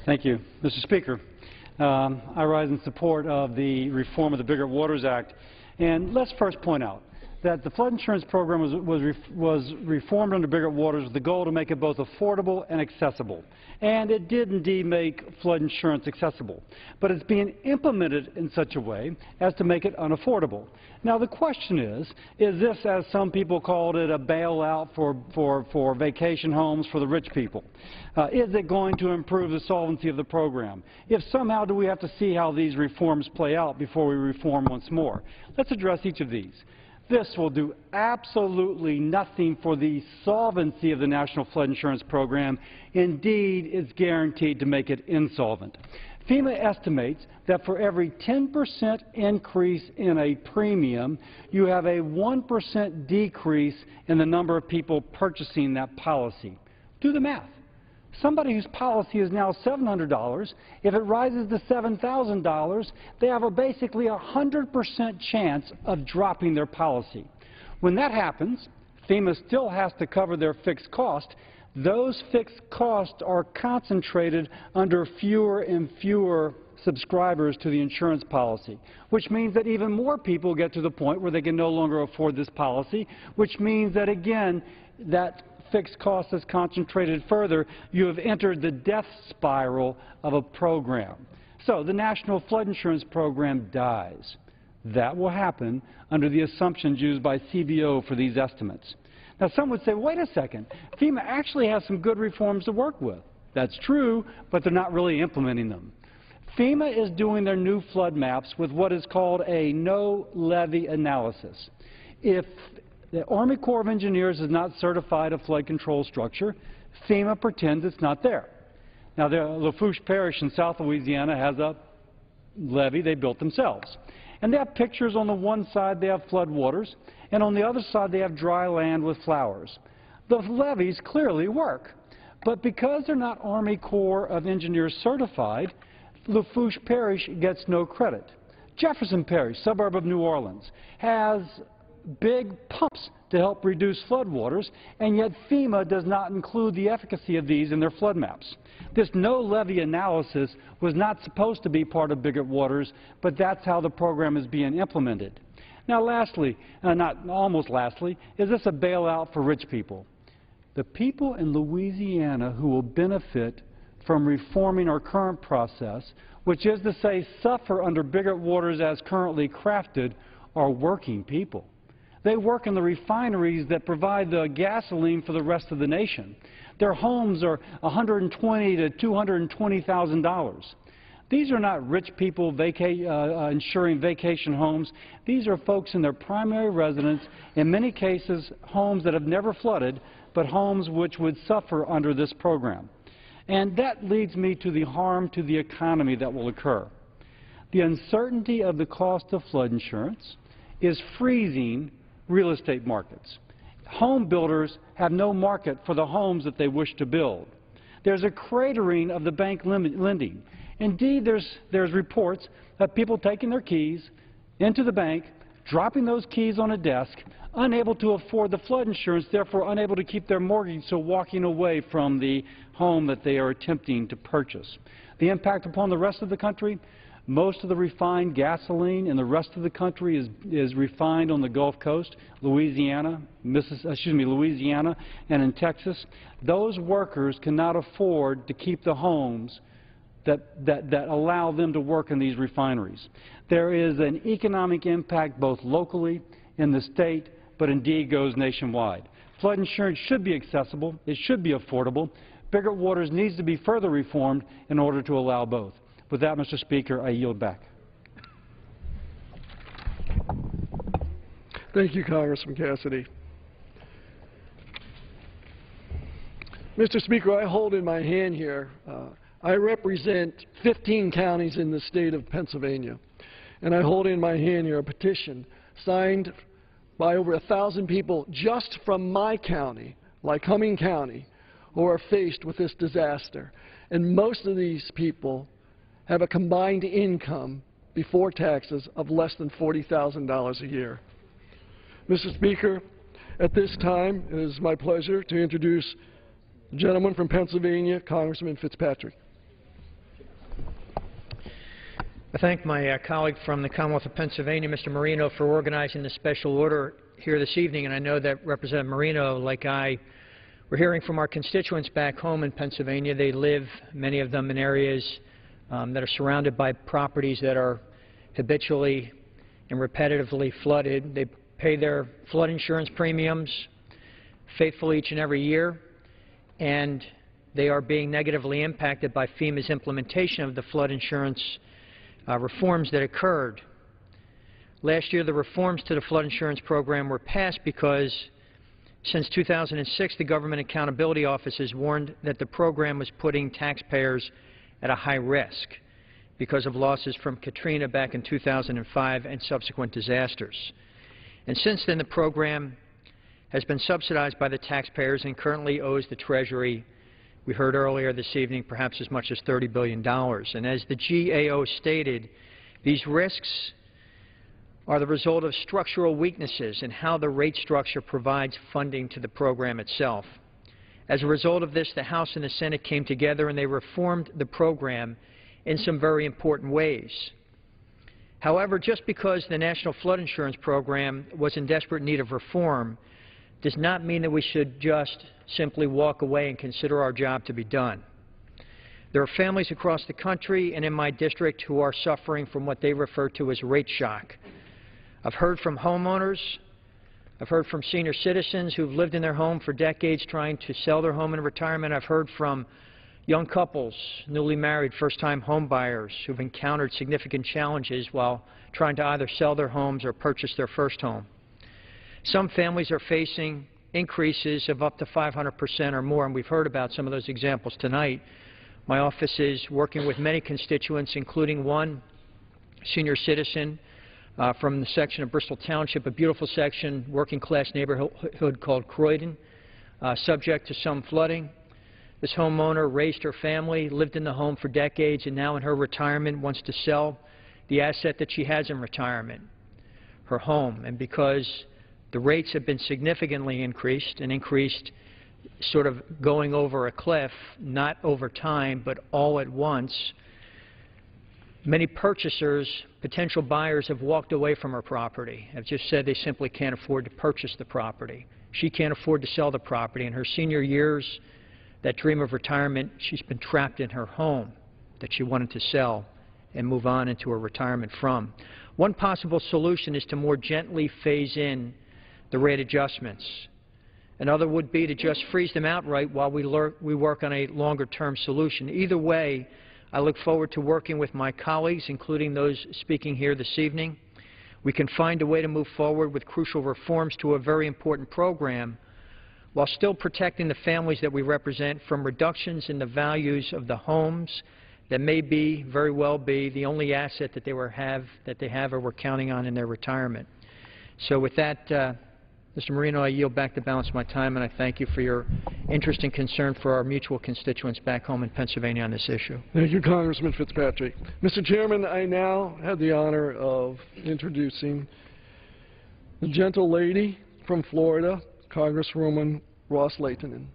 Thank you, Mr. Speaker. I rise in support of the reform of the Bigger Waters Act. And let's first point out that the flood insurance program was reformed under Bigger Waters with the goal to make it both affordable and accessible. And it did indeed make flood insurance accessible. But it's being implemented in such a way as to make it unaffordable. Now the question is this, as some people called it, a bailout for vacation homes for the rich people? Is it going to improve the solvency of the program? If somehow, do we have to see how these reforms play out before we reform once more? Let's address each of these. This will do absolutely nothing for the solvency of the National Flood Insurance Program. Indeed, it's guaranteed to make it insolvent. FEMA estimates that for every 10% increase in a premium, you have a 1% decrease in the number of people purchasing that policy. Do the math. Somebody whose policy is now $700, if it rises to $7,000, they have basically a 100% chance of dropping their policy. When that happens, FEMA still has to cover their fixed cost. Those fixed costs are concentrated under fewer and fewer subscribers to the insurance policy, which means that even more people get to the point where they can no longer afford this policy, which means that, again, that fixed cost is concentrated further. You have entered the death spiral of a program. So the National Flood Insurance Program dies. That will happen under the assumptions used by CBO for these estimates. Now some would say, wait a second, FEMA actually has some good reforms to work with. That's true, but they're not really implementing them. FEMA is doing their new flood maps with what is called a no-levy analysis. If the Army Corps of Engineers is not certified a flood control structure, FEMA pretends it's not there. Now, the Lafourche Parish in South Louisiana has a levee they built themselves. And they have pictures. On the one side they have floodwaters, and on the other side they have dry land with flowers. The levees clearly work, but because they're not Army Corps of Engineers certified, Lafourche Parish gets no credit. Jefferson Parish, suburb of New Orleans, has big pumps to help reduce floodwaters, and yet FEMA does not include the efficacy of these in their flood maps. This no-levy analysis was not supposed to be part of Bigger Waters, but that's how the program is being implemented. Now lastly, almost lastly, is this a bailout for rich people? The people in Louisiana who will benefit from reforming our current process, which is to say suffer under Bigger Waters as currently crafted, are working people. They work in the refineries that provide the gasoline for the rest of the nation. Their homes are $120,000 to $220,000. These are not rich people insuring vacation homes. These are folks in their primary residence, in many cases homes that have never flooded, but homes which would suffer under this program. And that leads me to the harm to the economy that will occur. The uncertainty of the cost of flood insurance is freezing real estate markets. Home builders have no market for the homes that they wish to build. There's a cratering of the bank lending. Indeed, there's reports of people taking their keys into the bank, dropping those keys on a desk, unable to afford the flood insurance, therefore unable to keep their mortgage, so walking away from the home that they are attempting to purchase. The impact upon the rest of the country: most of the refined gasoline in the rest of the country is refined on the Gulf Coast, Louisiana and in Texas. Those workers cannot afford to keep the homes that allow them to work in these refineries. There is an economic impact both locally in the state, but indeed goes nationwide. Flood insurance should be accessible. It should be affordable. Bigger Waters needs to be further reformed in order to allow both. With that, Mr. Speaker, I yield back. Thank you, Congressman Cassidy. Mr. Speaker, I hold in my hand here, I represent 15 counties in the state of Pennsylvania, and I hold in my hand here a petition signed by over 1,000 people just from my county, Lycoming County, who are faced with this disaster. And most of these people have a combined income before taxes of less than $40,000 a year. Mr. Speaker, at this time, it is my pleasure to introduce the gentleman from Pennsylvania, Congressman Fitzpatrick. I thank my colleague from the Commonwealth of Pennsylvania, Mr. Marino, for organizing the special order here this evening. And I know that Representative Marino, like I, we're hearing from our constituents back home in Pennsylvania. They live, many of them, in areas that are surrounded by properties that are habitually and repetitively flooded. They pay their flood insurance premiums faithfully each and every year, and they are being negatively impacted by FEMA's implementation of the flood insurance reforms that occurred. Last year, the reforms to the flood insurance program were passed because since 2006, the Government Accountability Office has warned that the program was putting taxpayers at a high risk because of losses from Katrina back in 2005 and subsequent disasters. And since then, the program has been subsidized by the taxpayers and currently owes the Treasury, we heard earlier this evening, perhaps as much as $30 billion. And as the GAO stated, these risks are the result of structural weaknesses in how the rate structure provides funding to the program itself. As a result of this, the House and the Senate came together and they reformed the program in some very important ways. However, just because the National Flood Insurance Program was in desperate need of reform does not mean that we should just simply walk away and consider our job to be done. There are families across the country and in my district who are suffering from what they refer to as rate shock. I've heard from homeowners, I've heard from senior citizens who've lived in their home for decades trying to sell their home in retirement. I've heard from young couples, newly married, first-time home buyers who've encountered significant challenges while trying to either sell their homes or purchase their first home. Some families are facing increases of up to 500% or more, and we've heard about some of those examples tonight. My office is working with many constituents, including one senior citizen from the section of Bristol Township, a beautiful section, working-class neighborhood called Croydon, subject to some flooding. This homeowner raised her family, lived in the home for decades, and now in her retirement wants to sell the asset that she has in retirement, her home. And because the rates have been significantly increased and increased sort of going over a cliff, not over time, but all at once, many purchasers, potential buyers, have walked away from her property, have just said they simply can't afford to purchase the property. She can't afford to sell the property. In her senior years, that dream of retirement, she's been trapped in her home that she wanted to sell and move on into her retirement from. One possible solution is to more gently phase in the rate adjustments. Another would be to just freeze them outright while we work on a longer-term solution. Either way, I look forward to working with my colleagues, including those speaking here this evening. We can find a way to move forward with crucial reforms to a very important program while still protecting the families that we represent from reductions in the values of the homes that may be, very well be, the only asset that they have or were counting on in their retirement. So with that, Mr. Marino, I yield back the balance of my time, and I thank you for your interest and concern for our mutual constituents back home in Pennsylvania on this issue. Thank you, Congressman Fitzpatrick. Mr. Chairman, I now have the honor of introducing the gentle lady from Florida, Congresswoman Ross-Lehtinen.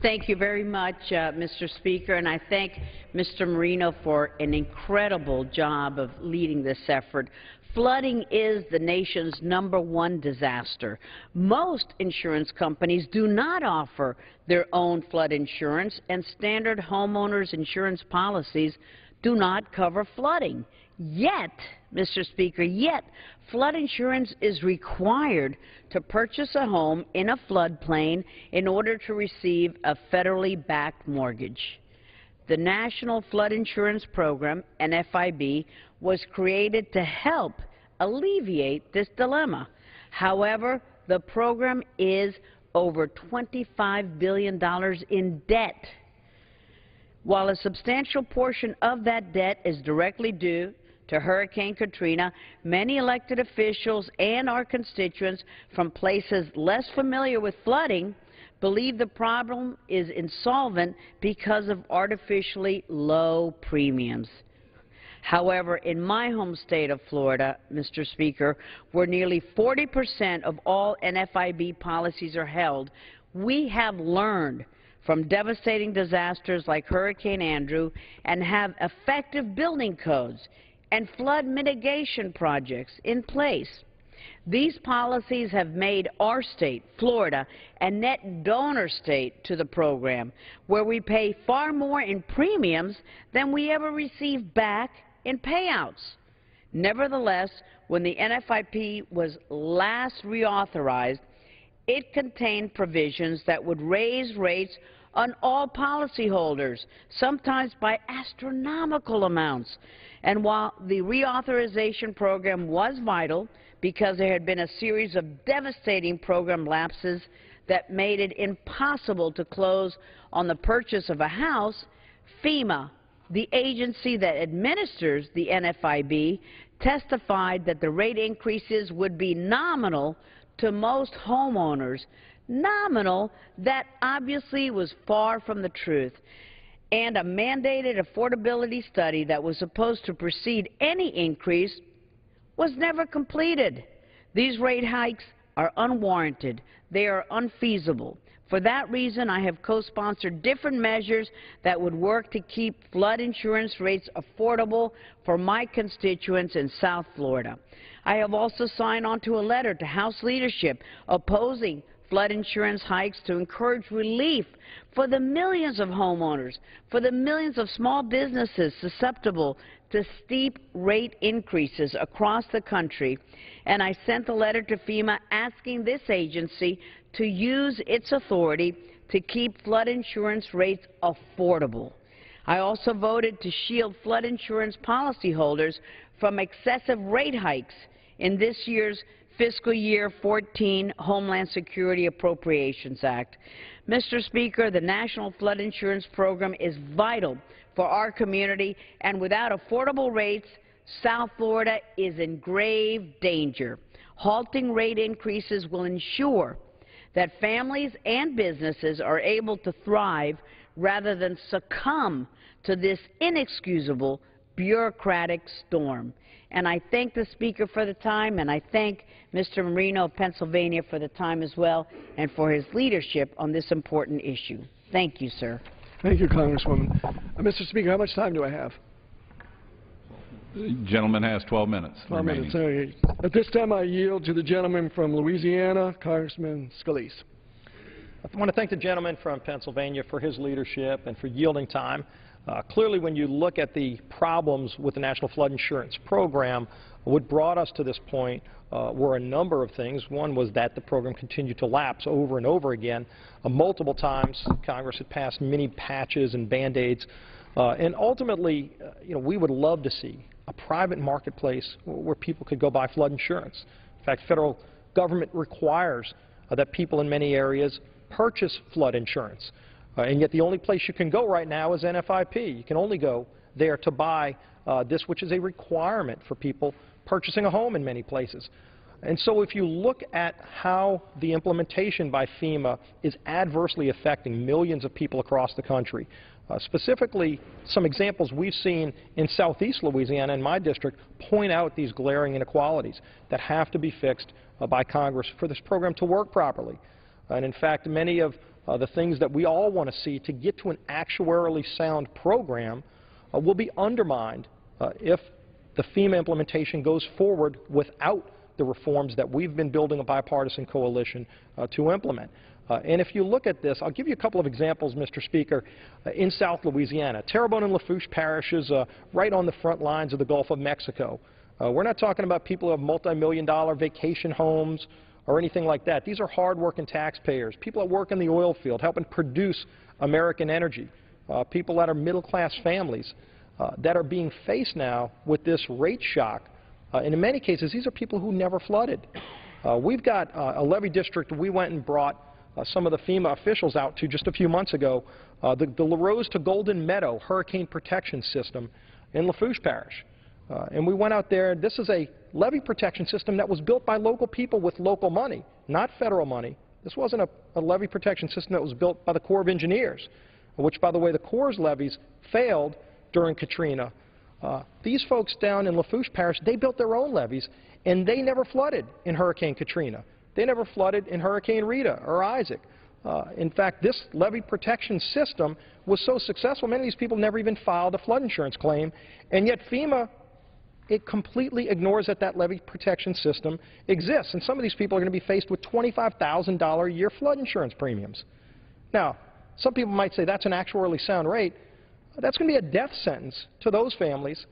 Thank you very much, Mr. Speaker, and I thank Mr. Marino for an incredible job of leading this effort. Flooding is the nation's #1 disaster. Most insurance companies do not offer their own flood insurance, and standard homeowners insurance policies do not cover flooding. Yet, Mr. Speaker, flood insurance is required to purchase a home in a floodplain in order to receive a federally backed mortgage. The National Flood Insurance Program, NFIB, was created to help alleviate this dilemma. However, the program is over $25 billion in debt. While a substantial portion of that debt is directly due to Hurricane Katrina, many elected officials and our constituents from places less familiar with flooding believe the problem is insolvent because of artificially low premiums. However, in my home state of Florida, Mr. Speaker, where nearly 40% of all NFIB policies are held, we have learned from devastating disasters like Hurricane Andrew and have effective building codes and flood mitigation projects in place. These policies have made our state, Florida, a net donor state to the program, where we pay far more in premiums than we ever receive back in payouts. Nevertheless, when the NFIP was last reauthorized, it contained provisions that would raise rates on all policyholders, sometimes by astronomical amounts. And while the reauthorization program was vital because there had been a series of devastating program lapses that made it impossible to close on the purchase of a house, FEMA, the agency that administers the NFIB, testified that the rate increases would be nominal to most homeowners. Nominal, that obviously was far from the truth. And a mandated affordability study that was supposed to precede any increase was never completed. These rate hikes are unwarranted. They are unfeasible. For that reason, I have co-sponsored different measures that would work to keep flood insurance rates affordable for my constituents in South Florida. I have also signed on to a letter to House leadership opposing flood insurance hikes to encourage relief for the millions of homeowners, for the millions of small businesses susceptible to steep rate increases across the country. And I sent a letter to FEMA asking this agency to use its authority to keep flood insurance rates affordable. I also voted to shield flood insurance policyholders from excessive rate hikes in this year's Fiscal Year 14 Homeland Security Appropriations Act. Mr. Speaker, the National Flood Insurance Program is vital for our community, and without affordable rates, South Florida is in grave danger. Halting rate increases will ensure that families and businesses are able to thrive rather than succumb to this inexcusable bureaucratic storm. And I thank the Speaker for the time, and I thank Mr. Marino of Pennsylvania for the time as well, and for his leadership on this important issue. Thank you, sir. Thank you, Congresswoman. Mr. Speaker, how much time do I have? The gentleman has 12 minutes 12 remaining. minutes. Okay. At this time, I yield to the gentleman from Louisiana, Congressman Scalise. I want to thank the gentleman from Pennsylvania for his leadership and for yielding time. Clearly, when you look at the problems with the National Flood Insurance Program, what brought us to this point were a number of things. One was that the program continued to lapse over and over again. Multiple times, Congress had passed many patches and Band-Aids. And ultimately, we would love to see a private marketplace where people could go buy flood insurance. In fact, federal government requires that people in many areas purchase flood insurance. And yet the only place you can go right now is NFIP. You can only go there to buy this, which is a requirement for people purchasing a home in many places. And so if you look at how the implementation by FEMA is adversely affecting millions of people across the country, specifically some examples we've seen in southeast Louisiana in my district point out these glaring inequalities that have to be fixed by Congress for this program to work properly. And in fact, many of the things that we all want to see to get to an actuarially sound program will be undermined if the FEMA implementation goes forward without the reforms that we've been building a bipartisan coalition to implement. And if you look at this, I'll give you a couple of examples, Mr. Speaker. In South Louisiana, Terrebonne and Lafourche parishes right on the front lines of the Gulf of Mexico. We're not talking about people who have multi-million-dollar vacation homes or anything like that. These are hard-working taxpayers, people that work in the oil field, helping produce American energy, people that are middle-class families that are being faced now with this rate shock. And in many cases, these are people who never flooded. We've got a levee district we went and brought some of the FEMA officials out to just a few months ago, the LaRose to Golden Meadow Hurricane Protection System in Lafourche Parish. And we went out there. This is a levee protection system that was built by local people with local money, not federal money. This wasn't a levee protection system that was built by the Corps of Engineers, which, by the way, the Corps' levees failed during Katrina. These folks down in Lafourche Parish, they built their own levees, and they never flooded in Hurricane Katrina. They never flooded in Hurricane Rita or Isaac. In fact, this levee protection system was so successful, many of these people never even filed a flood insurance claim, and yet FEMA, it completely ignores that that levee protection system exists. And some of these people are going to be faced with $25,000 a year flood insurance premiums. Now, some people might say that's an actuarially sound rate. That's going to be a death sentence to those families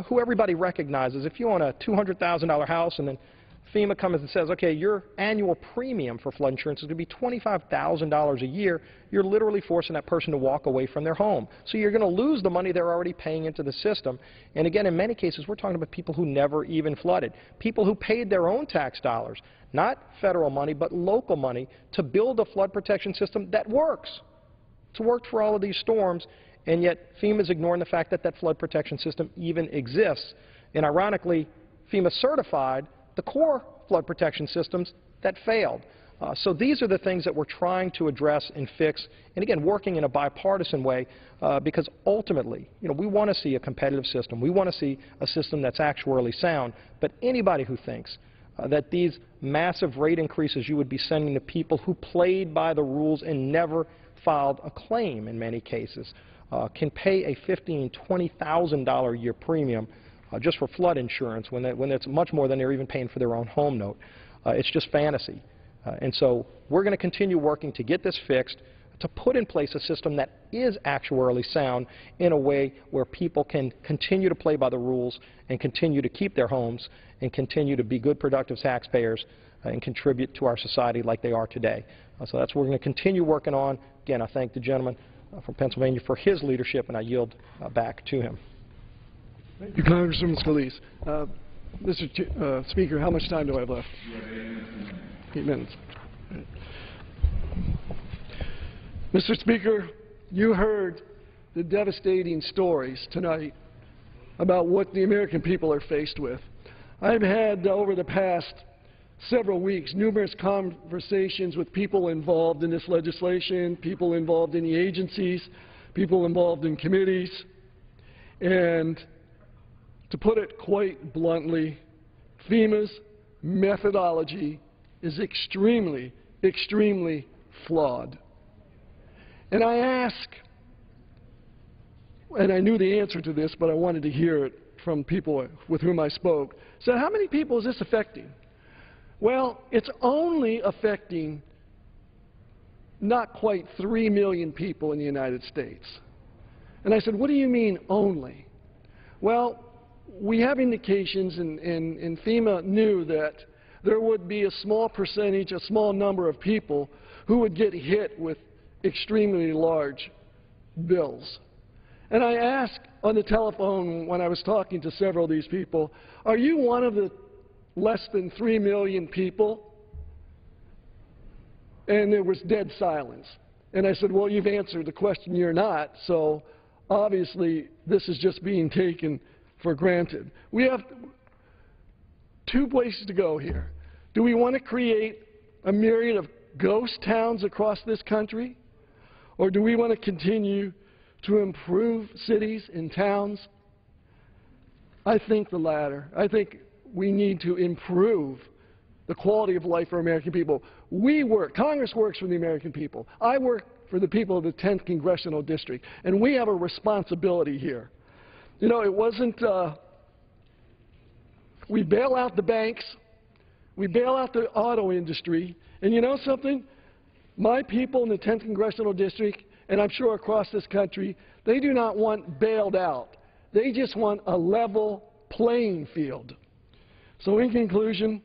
who everybody recognizes. If you own a $200,000 house and then FEMA comes and says, okay, your annual premium for flood insurance is going to be $25,000 a year, you're literally forcing that person to walk away from their home. So you're going to lose the money they're already paying into the system. And again, in many cases, we're talking about people who never even flooded, people who paid their own tax dollars, not federal money, but local money, to build a flood protection system that works. It's worked for all of these storms, and yet FEMA is ignoring the fact that that flood protection system even exists. And ironically, FEMA certified the core flood protection systems that failed. So these are the things that we're trying to address and fix, and again, working in a bipartisan way, because ultimately, we want to see a competitive system. We want to see a system that's actuarially sound. But anybody who thinks that these massive rate increases you would be sending to people who played by the rules and never filed a claim in many cases can pay a $15,000, $20,000 a year premium just for flood insurance when it's much more than they're even paying for their own home note. It's just fantasy. And so we're going to continue working to get this fixed, to put in place a system that is actuarially sound in a way where people can continue to play by the rules and continue to keep their homes and continue to be good, productive taxpayers and contribute to our society like they are today. So that's what we're going to continue working on. Again, I thank the gentleman from Pennsylvania for his leadership, and I yield back to him. Thank you, Congressman Scalise. Mr. Speaker, how much time do I have left? 8 minutes. Mr. Speaker, you heard the devastating stories tonight about what the American people are faced with. I've had, over the past several weeks, numerous conversations with people involved in this legislation, people involved in the agencies, people involved in committees, and to put it quite bluntly, FEMA's methodology is extremely, extremely flawed. And I ask, and I knew the answer to this, but I wanted to hear it from people with whom I spoke, so how many people is this affecting? Well, it's only affecting not quite 3 million people in the United States. And I said, what do you mean only? Well, we have indications, and FEMA knew that there would be a small percentage, a small number of people who would get hit with extremely large bills. And I asked on the telephone when I was talking to several of these people, are you one of the less than 3 million people? And there was dead silence. And I said, well, you've answered the question, you're not, so obviously this is just being taken for granted. We have two places to go here. Do we want to create a myriad of ghost towns across this country? Or do we want to continue to improve cities and towns? I think the latter. I think we need to improve the quality of life for American people. We work, Congress works for the American people. I work for the people of the 10th Congressional District, and we have a responsibility here. You know, it wasn't, we bail out the banks, we bail out the auto industry, and you know something? My people in the 10th Congressional District, and I'm sure across this country, they do not want bailed out. They just want a level playing field. So in conclusion,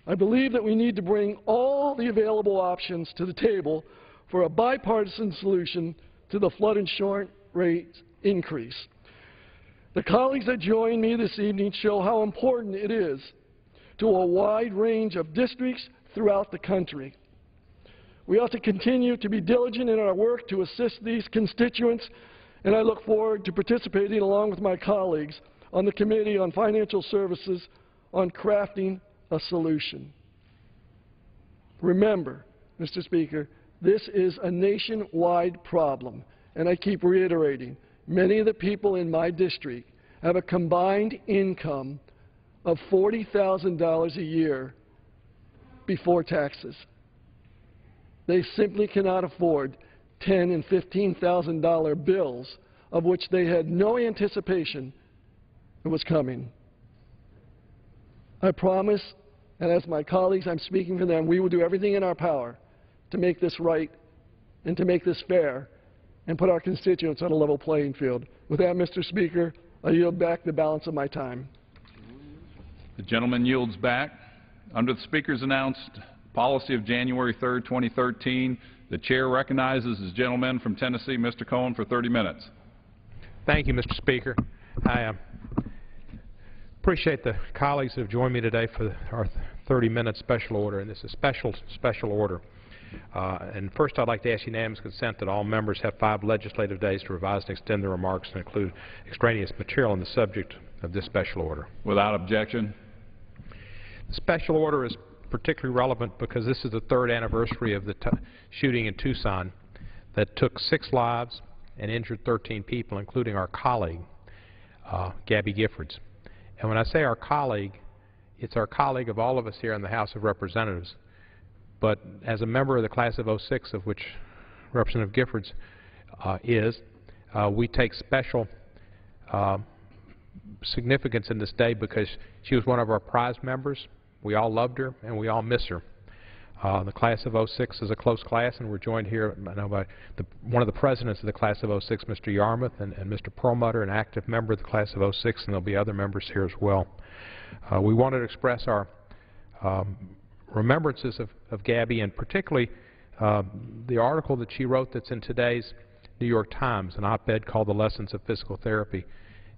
I believe that we need to bring all the available options to the table for a bipartisan solution to the flood insurance rate increase. The colleagues that join me this evening show how important it is to a wide range of districts throughout the country. We ought to continue to be diligent in our work to assist these constituents, and I look forward to participating along with my colleagues on the Committee on Financial Services on crafting a solution. Remember, Mr. Speaker, this is a nationwide problem, and I keep reiterating, many of the people in my district have a combined income of $40,000 a year before taxes. They simply cannot afford $10,000 and $15,000 bills of which they had no anticipation it was coming. I promise, and as my colleagues, I'm speaking for them, we will do everything in our power to make this right and to make this fair and put our constituents on a level playing field. With that, Mr. Speaker, I yield back the balance of my time. The gentleman yields back. Under the Speaker's announced policy of January 3rd, 2013, the Chair recognizes the gentleman from Tennessee, Mr. Cohen, for 30 minutes. Thank you, Mr. Speaker. I appreciate the colleagues that have joined me today for our 30-minute special order, and this is a special order. And first, I'd like to ask unanimous consent that all members have 5 legislative days to revise and extend their remarks and include extraneous material on the subject of this special order. Without objection. The special order is particularly relevant because this is the 3rd anniversary of the shooting in Tucson that took 6 lives and injured 13 people, including our colleague, Gabby Giffords. And when I say our colleague, it's our colleague of all of us here in the House of Representatives. But as a member of the class of '06, of which Representative Giffords is, we take special significance in this day because she was one of our prized members. We all loved her, and we all miss her. The class of '06 is a close class, and we're joined here I know by one of the presidents of the class of '06, Mr. Yarmouth, and Mr. Perlmutter, an active member of the class of '06, and there'll be other members here as well. We wanted to express our remembrances of Gabby, and particularly the article that she wrote that's in today's New York Times, an op-ed called The Lessons of Physical Therapy.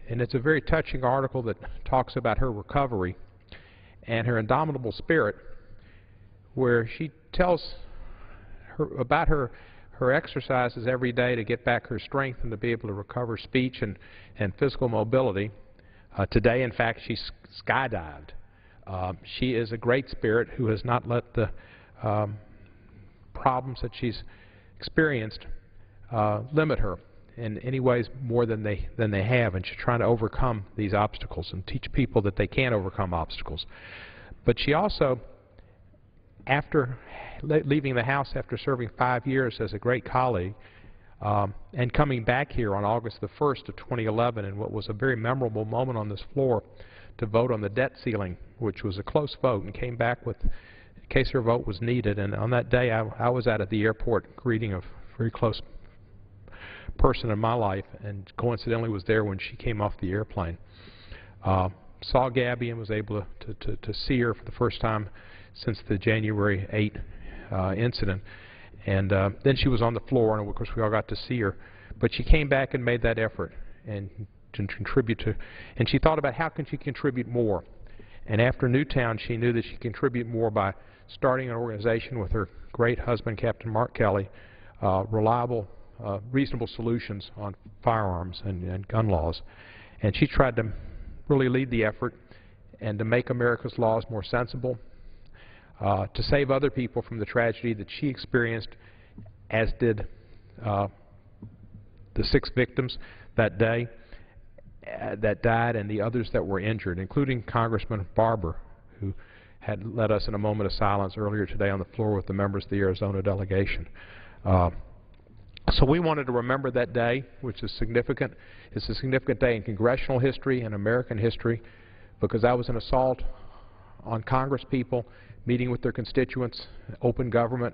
And it's a very touching article that talks about her recovery and her indomitable spirit, where she tells about her exercises every day to get back her strength and to be able to recover speech and physical mobility. Today, in fact, she skydived. She is a great spirit who has not let the problems that she's experienced limit her in any ways more than they have, and she's trying to overcome these obstacles and teach people that they can overcome obstacles. But she also, after leaving the House after serving 5 years as a great colleague, and coming back here on August the 1st of 2011 in what was a very memorable moment on this floor to vote on the debt ceiling, which was a close vote, and came back with, in case her vote was needed. And on that day, I was out at the airport greeting a very close person in my life, and coincidentally was there when she came off the airplane. Saw Gabby and was able to see her for the first time since the January 8 incident. And then she was on the floor, and of course we all got to see her. But she came back and made that effort and to contribute to, and she thought about how can she contribute more. And after Newtown, she knew that she could contribute more by starting an organization with her great husband, Captain Mark Kelly, reliable, reasonable solutions on firearms and gun laws. And she tried to really lead the effort and to make America's laws more sensible, to save other people from the tragedy that she experienced, as did the 6 victims that day that died and the others that were injured, including Congressman Barber, who had led us in a moment of silence earlier today on the floor with the members of the Arizona delegation. So we wanted to remember that day, which is significant. It's a significant day in congressional history and American history, because that was an assault on Congress people meeting with their constituents, open government,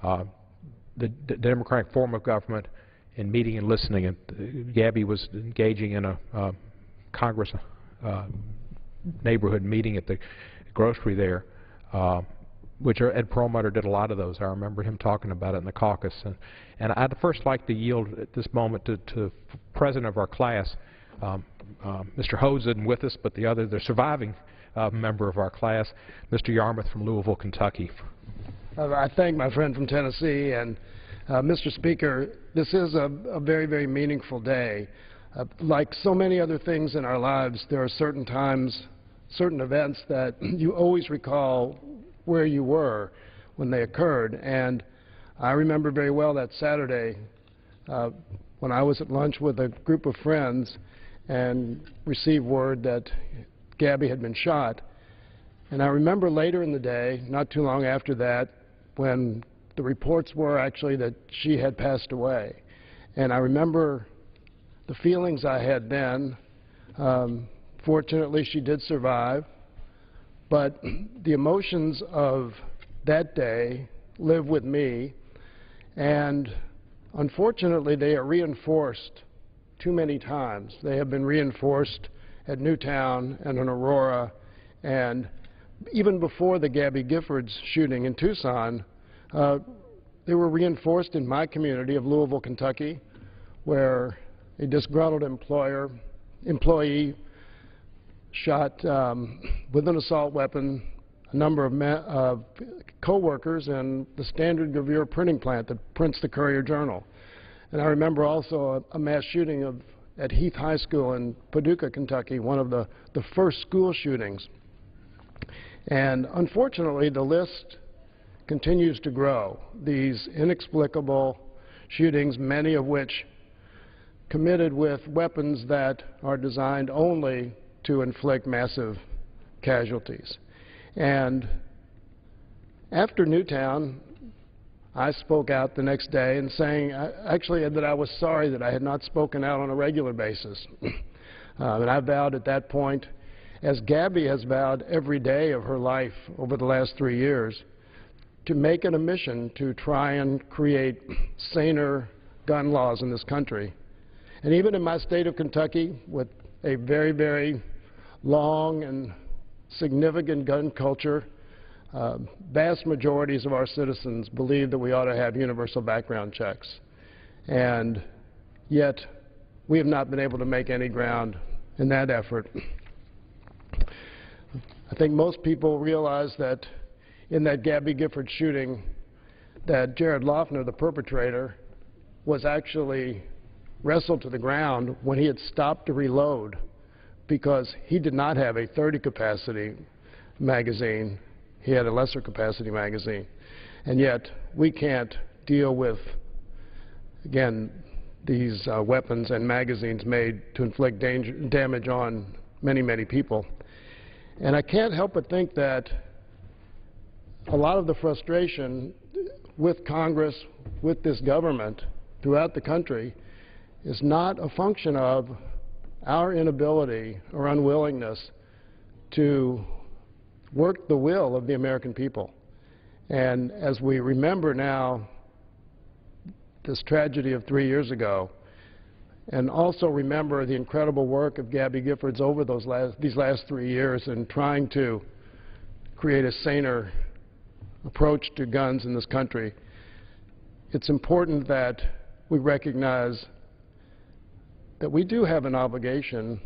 the democratic form of government, and meeting and listening. And Gabby was engaging in a Congress neighborhood meeting at the grocery there, which Ed Perlmutter did a lot of those. I remember him talking about it in the caucus. And I'd first like to yield at this moment to the president of our class. Mr. Hose isn't with us, but the surviving member of our class, Mr. Yarmouth from Louisville, Kentucky. I thank my friend from Tennessee, and Mr. Speaker, this is a very, very meaningful day. Like so many other things in our lives, there are certain times, certain events that you always recall where you were when they occurred. And I remember very well that Saturday when I was at lunch with a group of friends and received word that Gabby had been shot. And I remember later in the day, not too long after that, when the reports were actually that she had passed away. And I remember the feelings I had then. Fortunately, she did survive, but the emotions of that day live with me, and unfortunately, they are reinforced too many times. They have been reinforced at Newtown and in Aurora, and even before the Gabby Giffords shooting in Tucson, they were reinforced in my community of Louisville, Kentucky, where a disgruntled employee shot with an assault weapon a number of co-workers in the Standard Gravure printing plant that prints the Courier-Journal. And I remember also a mass shooting at Heath High School in Paducah, Kentucky, one of the first school shootings. And unfortunately, the list continues to grow. These inexplicable shootings, many of which committed with weapons that are designed only to inflict massive casualties. And after Newtown, I spoke out the next day and saying actually that I was sorry that I had not spoken out on a regular basis. And I vowed at that point, as Gabby has vowed every day of her life over the last 3 years, to make it a mission to try and create saner gun laws in this country. And even in my state of Kentucky, with a very, very long and significant gun culture, vast majorities of our citizens believe that we ought to have universal background checks. And yet, we have not been able to make any ground in that effort. I think most people realize that in that Gabby Gifford shooting, that Jared Loughner, the perpetrator, was actually wrestled to the ground when he had stopped to reload because he did not have a 30 capacity magazine. He had a lesser capacity magazine. And yet, we can't deal with, again, these weapons and magazines made to inflict damage on many, many people. And I can't help but think that a lot of the frustration with Congress, with this government throughout the country, is not a function of our inability or unwillingness to work the will of the American people. And as we remember now this tragedy of 3 years ago, and also remember the incredible work of Gabby Giffords over these last 3 years in trying to create a saner approach to guns in this country, it's important that we recognize that we do have an obligation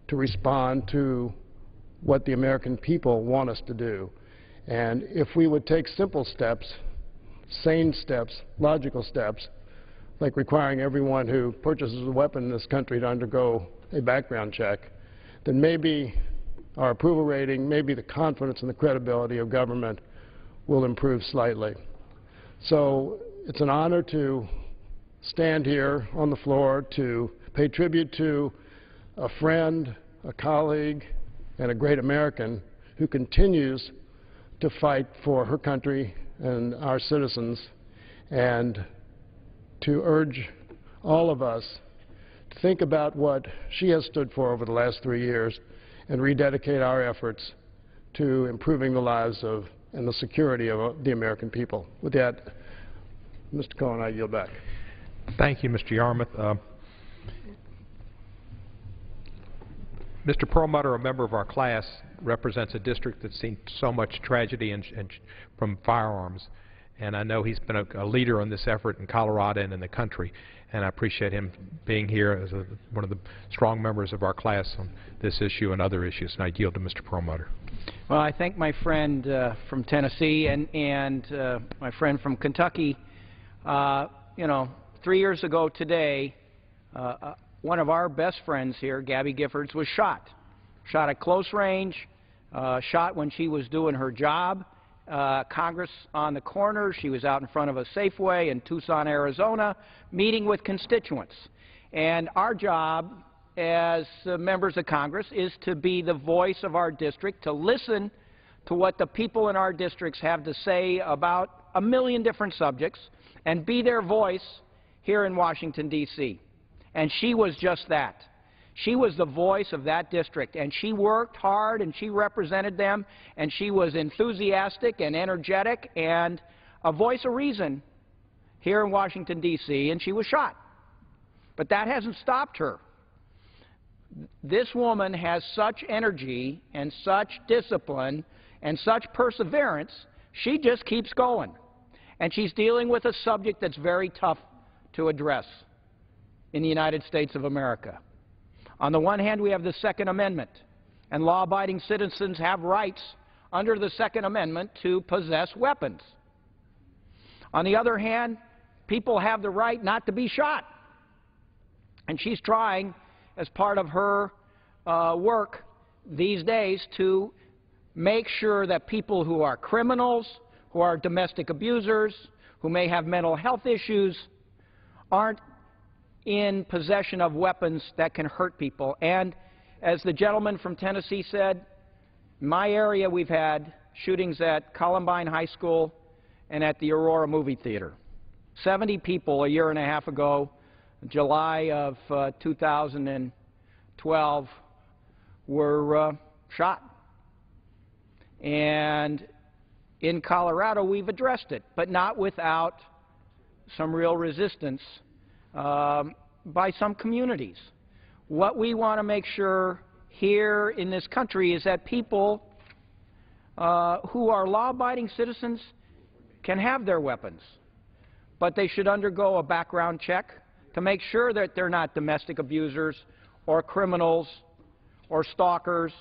to respond to what the American people want us to do. And if we would take simple steps, sane steps, logical steps, like requiring everyone who purchases a weapon in this country to undergo a background check, then maybe our approval rating, maybe the confidence and the credibility of government will improve slightly. So it's an honor to stand here on the floor to pay tribute to a friend, a colleague, and a great American who continues to fight for her country and our citizens, and to urge all of us to think about what she has stood for over the last 3 years and rededicate our efforts to improving the lives of and the security of the American people. With that, Mr. Cohen, I yield back. Thank you, Mr. Yarmouth. Mr. Perlmutter, a member of our class, represents a district that's seen so much tragedy and from firearms, and I know he's been a leader in this effort in Colorado and in the country, and I appreciate him being here as one of the strong members of our class on this issue and other issues, and I yield to Mr. Perlmutter. Well, I thank my friend from Tennessee and my friend from Kentucky. You know, 3 years ago today, one of our best friends here, Gabby Giffords, was shot at close range, shot when she was doing her job. Congress on the corner. She was out in front of a Safeway in Tucson, Arizona, meeting with constituents. And our job as members of Congress is to be the voice of our district, to listen to what the people in our districts have to say about a million different subjects and be their voice here in Washington, D.C. And she was just that. She was the voice of that district, and she worked hard, and she represented them, and she was enthusiastic and energetic and a voice of reason here in Washington, D.C., and she was shot. But that hasn't stopped her. This woman has such energy and such discipline and such perseverance, she just keeps going. And she's dealing with a subject that's very tough to address in the United States of America. On the one hand, we have the Second Amendment, and law-abiding citizens have rights under the Second Amendment to possess weapons. On the other hand, people have the right not to be shot. And she's trying, as part of her work these days, to make sure that people who are criminals, who are domestic abusers, who may have mental health issues, aren't in possession of weapons that can hurt people. And as the gentleman from Tennessee said, in my area we've had shootings at Columbine High School and at the Aurora movie theater. 70 people a year and a half ago, July of 2012, were shot. And in Colorado we've addressed it, but not without some real resistance by some communities. What we want to make sure here in this country is that people who are law-abiding citizens can have their weapons, but they should undergo a background check to make sure that they're not domestic abusers or criminals or stalkers.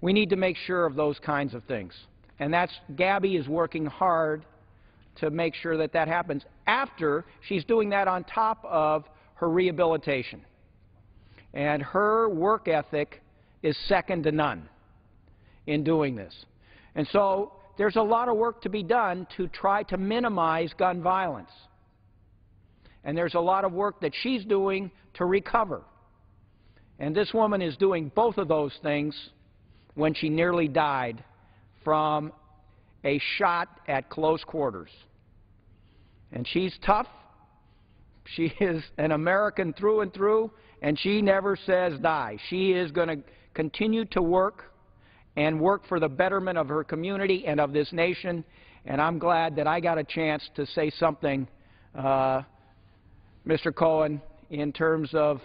We need to make sure of those kinds of things. And that's, Gabby is working hard to make sure that that happens after she's doing that on top of her rehabilitation. And her work ethic is second to none in doing this. And so there's a lot of work to be done to try to minimize gun violence. And there's a lot of work that she's doing to recover. And this woman is doing both of those things when she nearly died from a shot at close quarters. And she's tough. She is an American through and through, and she never says die. She is going to continue to work and work for the betterment of her community and of this nation. And I'm glad that I got a chance to say something, Mr. Cohen, in terms of,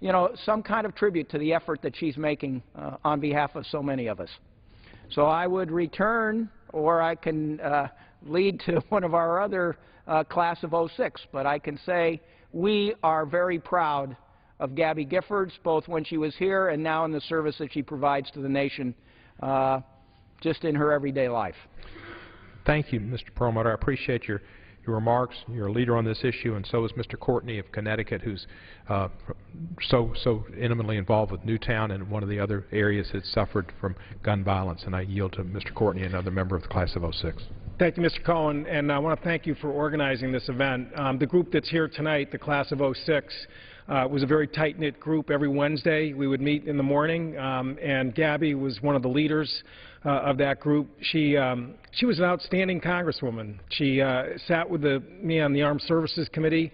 you know, some kind of tribute to the effort that she's making on behalf of so many of us. So I would return, or I can lead to one of our other class of '06, but I can say we are very proud of Gabby Giffords, both when she was here and now in the service that she provides to the nation just in her everyday life. Thank you, Mr. Perlmutter. I appreciate your remarks. You're a leader on this issue, and so is Mr. Courtney of Connecticut, who's so intimately involved with Newtown and one of the other areas that suffered from gun violence. And I yield to Mr. Courtney, another member of the class of '06. Thank you, Mr. Cohen, and I want to thank you for organizing this event. The group that's here tonight, the class of '06, was a very tight-knit group. Every Wednesday we would meet in the morning, and Gabby was one of the leaders of that group. She was an outstanding congresswoman. She sat with me on the Armed Services Committee.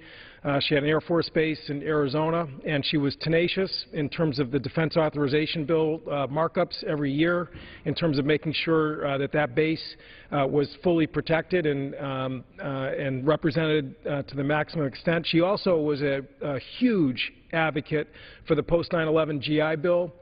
She had an Air Force base in Arizona, and she was tenacious in terms of the Defense Authorization Bill markups every year, in terms of making sure that that base was fully protected and represented to the maximum extent. She also was a huge advocate for the post-9/11 GI Bill,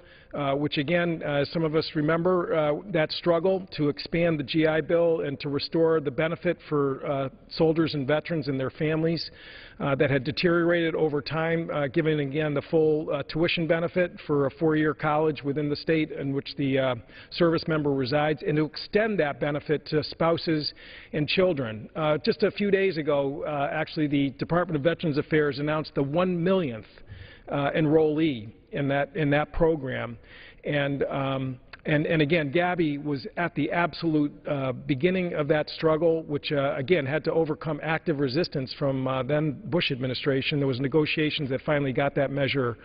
which again, some of us remember that struggle to expand the GI Bill and to restore the benefit for soldiers and veterans and their families that had deteriorated over time, giving again the full tuition benefit for a 4-year college within the state in which the service member resides, and to extend that benefit to spouses and children. Just a few days ago, actually, the Department of Veterans Affairs announced the 1 millionth enrollee in that program, and again, Gabby was at the absolute beginning of that struggle, which again had to overcome active resistance from then Bush administration. There was negotiations that finally got that measure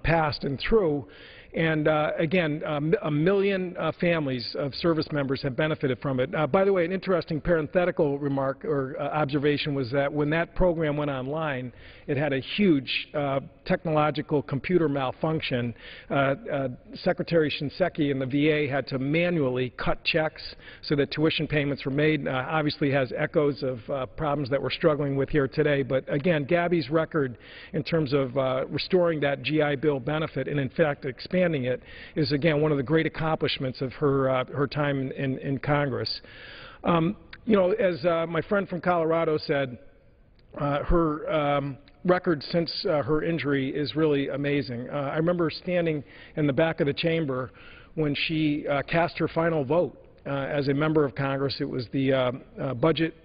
passed and through, And again, a million families of service members have benefited from it. By the way, an interesting parenthetical remark or observation was that when that program went online, it had a huge technological computer malfunction. Secretary Shinseki in the VA had to manually cut checks so that tuition payments were made. Obviously has echoes of problems that we're struggling with here today. But again, Gabby's record in terms of restoring that GI Bill benefit and in fact expanding it is again one of the great accomplishments of her time in Congress. You know, as my friend from Colorado said, her record since her injury is really amazing. I remember standing in the back of the chamber when she cast her final vote as a member of Congress. It was the budget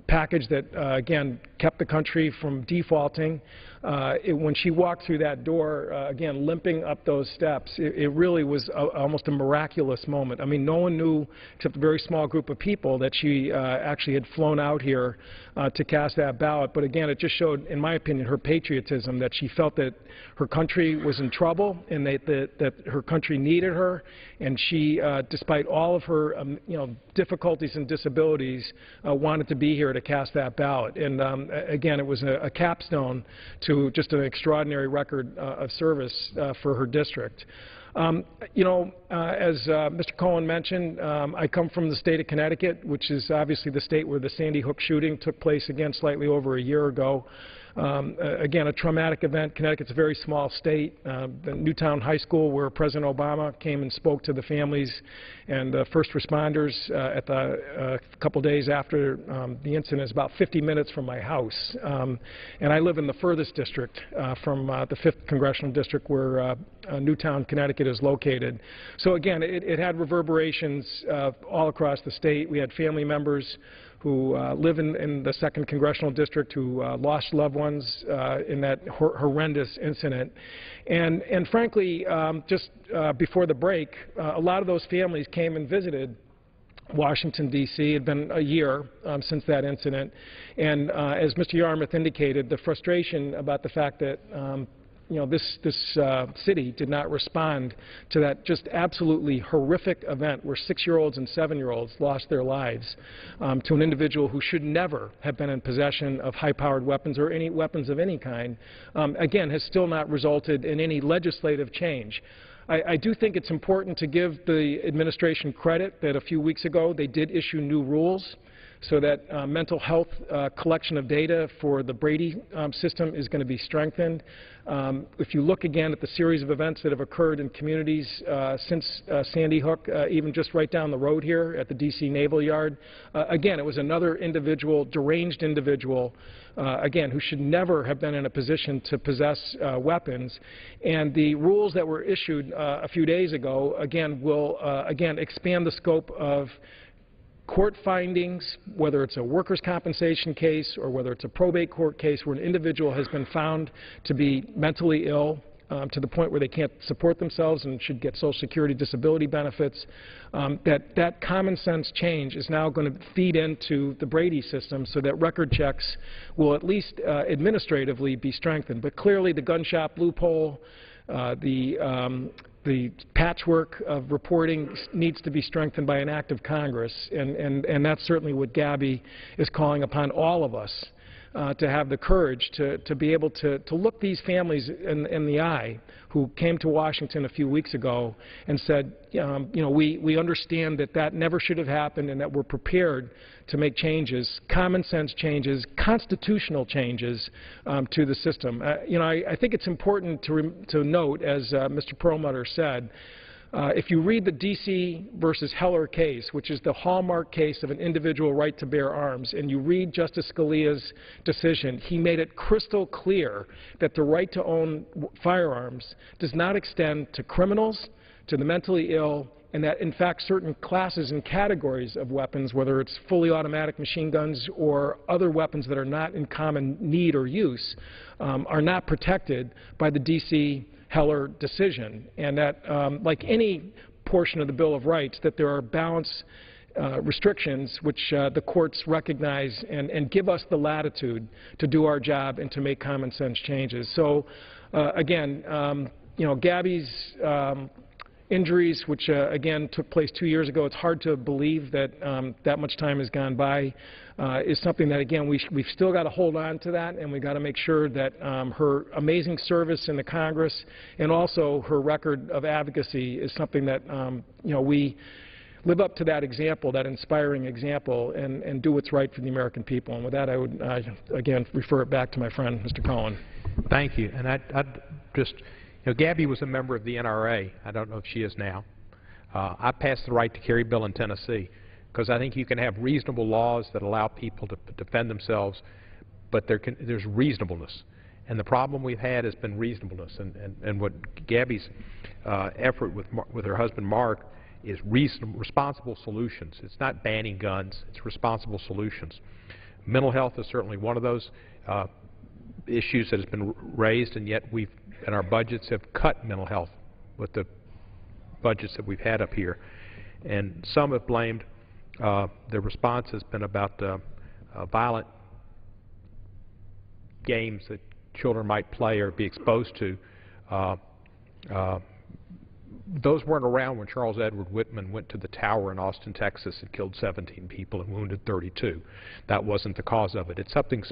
package that, again, kept the country from defaulting. When she walked through that door, again, limping up those steps, it really was almost a miraculous moment. I mean, no one knew, except a very small group of people, that she actually had flown out here to cast that ballot. But again, it just showed, in my opinion, her patriotism, that she felt that her country was in trouble and that her country needed her. And she, despite all of her, you know, difficulties and disabilities, wanted to be here to cast that ballot. And again, it was a capstone to just an extraordinary record of service for her district. You know, as Mr. Cohen mentioned, I come from the state of Connecticut, which is obviously the state where the Sandy Hook shooting took place again slightly over a year ago. Again, a traumatic event. Connecticut's a very small state. The Newtown High School, where President Obama came and spoke to the families and first responders at a couple days after the incident, is about 50 minutes from my house. And I live in the furthest district from the 5th Congressional District, where Newtown, Connecticut is located. So again, it had reverberations all across the state. We had family members who live in the 2nd Congressional District who lost loved ones in that horrendous incident. And frankly, just before the break, a lot of those families came and visited Washington, D.C. It had been a year since that incident. And as Mr. Yarmouth indicated, the frustration about the fact that you know, this city did not respond to that just absolutely horrific event where 6-year-olds and 7-year-olds lost their lives to an individual who should never have been in possession of high-powered weapons or any weapons of any kind, again, has still not resulted in any legislative change. I do think it's important to give the administration credit that a few weeks ago they did issue new rules so that mental health collection of data for the Brady system is going to be strengthened. If you look again at the series of events that have occurred in communities since Sandy Hook, even just right down the road here at the D.C. Naval Yard, again, it was another individual, deranged individual, again, who should never have been in a position to possess weapons. And the rules that were issued a few days ago, again, will, again, expand the scope of court findings, whether it's a workers' compensation case or whether it's a probate court case where an individual has been found to be mentally ill to the point where they can't support themselves and should get Social Security disability benefits, that common sense change is now going to feed into the Brady system so that record checks will at least administratively be strengthened. But clearly the gun shop loophole, the patchwork of reporting needs to be strengthened by an act of Congress, and that's certainly what Gabby is calling upon all of us to have the courage to be able to look these families in the eye who came to Washington a few weeks ago and said, you know, we understand that that never should have happened and that we're prepared to make changes, common sense changes, constitutional changes to the system. You know, I think it's important to note, as Mr. Perlmutter said, if you read the D.C. versus Heller case, which is the hallmark case of an individual right to bear arms, and you read Justice Scalia's decision, he made it crystal clear that the right to own firearms does not extend to criminals, to the mentally ill, and that, in fact, certain classes and categories of weapons, whether it's fully automatic machine guns or other weapons that are not in common need or use, are not protected by the D.C. Heller decision, and that, like any portion of the Bill of Rights, that there are balance restrictions which the courts recognize and give us the latitude to do our job and to make common sense changes. So, again, You know, Gabby's injuries, which again took place 2 years ago, it's hard to believe that that much time has gone by, is something that, again, we've still got to hold on to that, and we've got to make sure that her amazing service in the Congress and also her record of advocacy is something that, you know, we live up to that example, that inspiring example, and do what's right for the American people. And with that, I would, again, refer it back to my friend, Mr. Cohen. Thank you. And I'd just, you know, Gabby was a member of the NRA. I don't know if she is now. I passed the right to carry bill in Tennessee because I think you can have reasonable laws that allow people to defend themselves, but there's reasonableness. And the problem we've had has been reasonableness. And what Gabby's effort with her husband, Mark, is responsible solutions. It's not banning guns. It's responsible solutions. Mental health is certainly one of those issues that has been raised, and yet we've, in our budgets, have cut mental health with the budgets that we've had up here. And some have blamed, the response has been about violent games that children might play or be exposed to. Those weren't around when Charles Edward Whitman went to the tower in Austin, Texas and killed 17 people and wounded 32. That wasn't the cause of it. It's something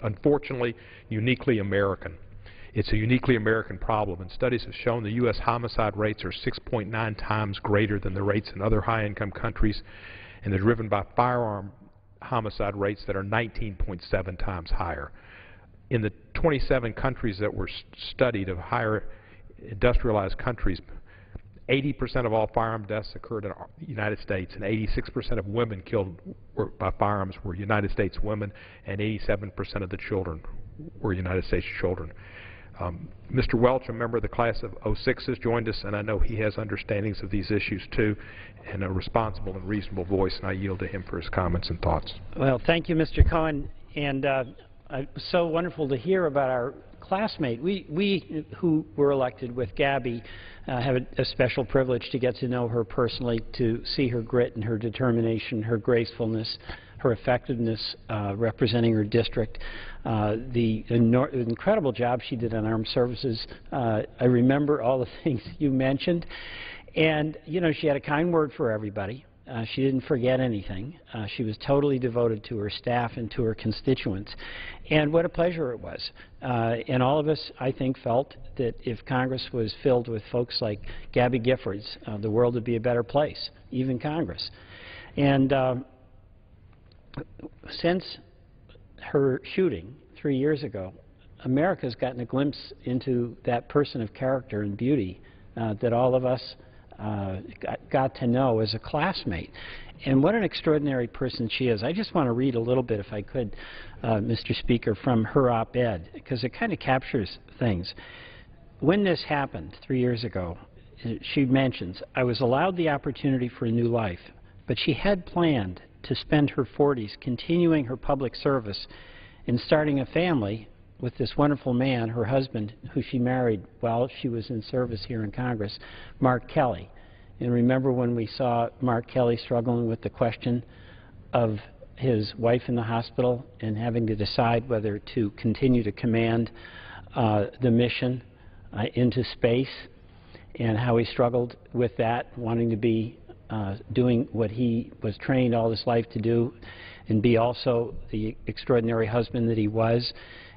unfortunately uniquely American. It's a uniquely American problem, and studies have shown the U.S. homicide rates are 6.9 times greater than the rates in other high-income countries, and they're driven by firearm homicide rates that are 19.7 times higher. In the 27 countries that were studied of higher industrialized countries, 80% of all firearm deaths occurred in the United States, and 86% of women killed by firearms were United States women, and 87% of the children were United States children. Mr. Welch, a member of the class of '06, has joined us, and I know he has understandings of these issues too, and a responsible and reasonable voice, and I yield to him for his comments and thoughts. Well, thank you, Mr. Cohen, and it's so wonderful to hear about our classmate. We who were elected with Gabby have a special privilege to get to know her personally, to see her grit and her determination, her gracefulness, her effectiveness representing her district, the incredible job she did on armed services. I remember all the things you mentioned, and you know, she had a kind word for everybody. She didn't forget anything. She was totally devoted to her staff and to her constituents. And what a pleasure it was. And all of us, I think, felt that if Congress was filled with folks like Gabby Giffords, the world would be a better place, even Congress. And since her shooting 3 years ago, America's gotten a glimpse into that person of character and beauty that all of us got to know as a classmate. And what an extraordinary person she is. I just want to read a little bit, if I could, Mr. Speaker, from her op-ed, because it kind of captures things. When this happened 3 years ago, she mentions, I was allowed the opportunity for a new life, but she had planned to spend her 40s continuing her public service and starting a family with this wonderful man, her husband, who she married while she was in service here in Congress, Mark Kelly. And remember when we saw Mark Kelly struggling with the question of his wife in the hospital and having to decide whether to continue to command the mission into space, and how he struggled with that, wanting to be doing what he was trained all his life to do, and be also the extraordinary husband that he was,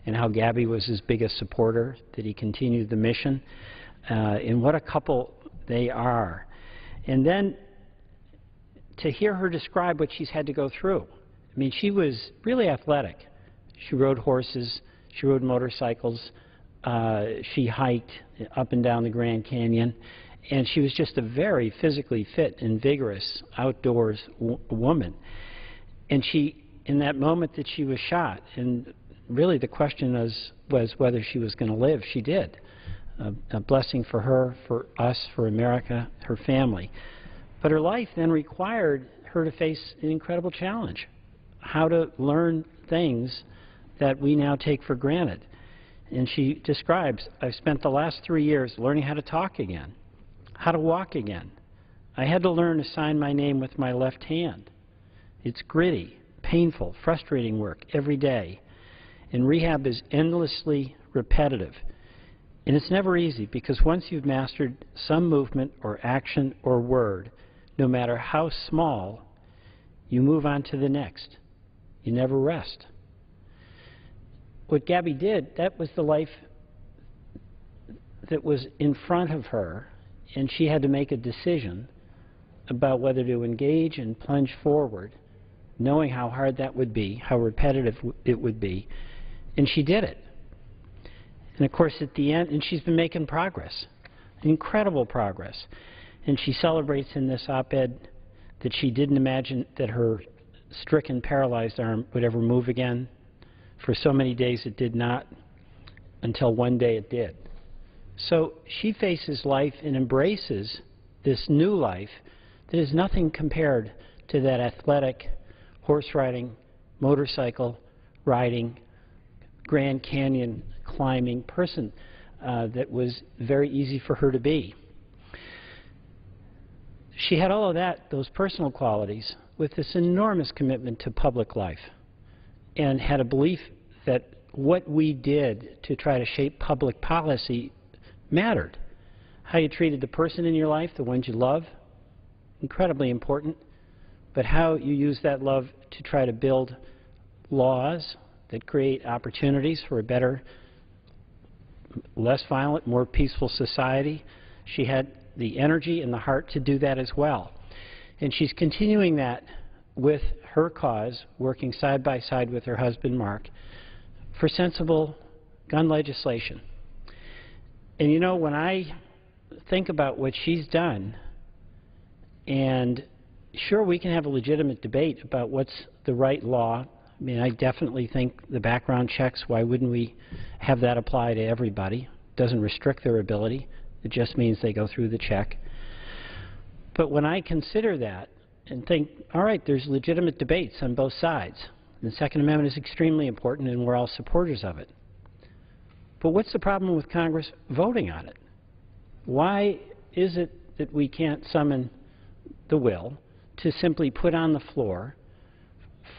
and how Gabby was his biggest supporter, that he continued the mission, and what a couple they are. And then to hear her describe what she's had to go through. I mean, she was really athletic. She rode horses, she rode motorcycles, she hiked up and down the Grand Canyon, and she was just a very physically fit and vigorous outdoors woman. And she, in that moment that she was shot, and really the question was whether she was going to live. She did. A blessing for her, for us, for America, her family. But her life then required her to face an incredible challenge, how to learn things that we now take for granted. And she describes, I've spent the last 3 years learning how to talk again, how to walk again. I had to learn to sign my name with my left hand. It's gritty, painful, frustrating work every day. And rehab is endlessly repetitive. And it's never easy, because once you've mastered some movement or action or word, no matter how small, you move on to the next. You never rest. What Gabby did, that was the life that was in front of her, and she had to make a decision about whether to engage and plunge forward, knowing how hard that would be, how repetitive it would be, and she did it. And of course, at the end, and she's been making progress, incredible progress. And she celebrates in this op-ed that she didn't imagine that her stricken, paralyzed arm would ever move again. For so many days it did not, until one day it did. So she faces life and embraces this new life that is nothing compared to that athletic, horse riding, motorcycle riding, Grand Canyon climbing person that was very easy for her to be. She had all of that, those personal qualities, with this enormous commitment to public life, and had a belief that what we did to try to shape public policy mattered. How you treated the person in your life, the ones you love, incredibly important, but how you use that love to try to build laws that create opportunities for a better, less violent, more peaceful society. She had the energy and the heart to do that as well. And she's continuing that with her cause, working side by side with her husband, Mark, for sensible gun legislation. And you know, when I think about what she's done, and sure, we can have a legitimate debate about what's the right law. I mean, I definitely think the background checks, why wouldn't we have that apply to everybody? It doesn't restrict their ability. It just means they go through the check. But when I consider that and think, all right, there's legitimate debates on both sides. And the Second Amendment is extremely important, and we're all supporters of it. But what's the problem with Congress voting on it? Why is it that we can't summon the will to simply put on the floor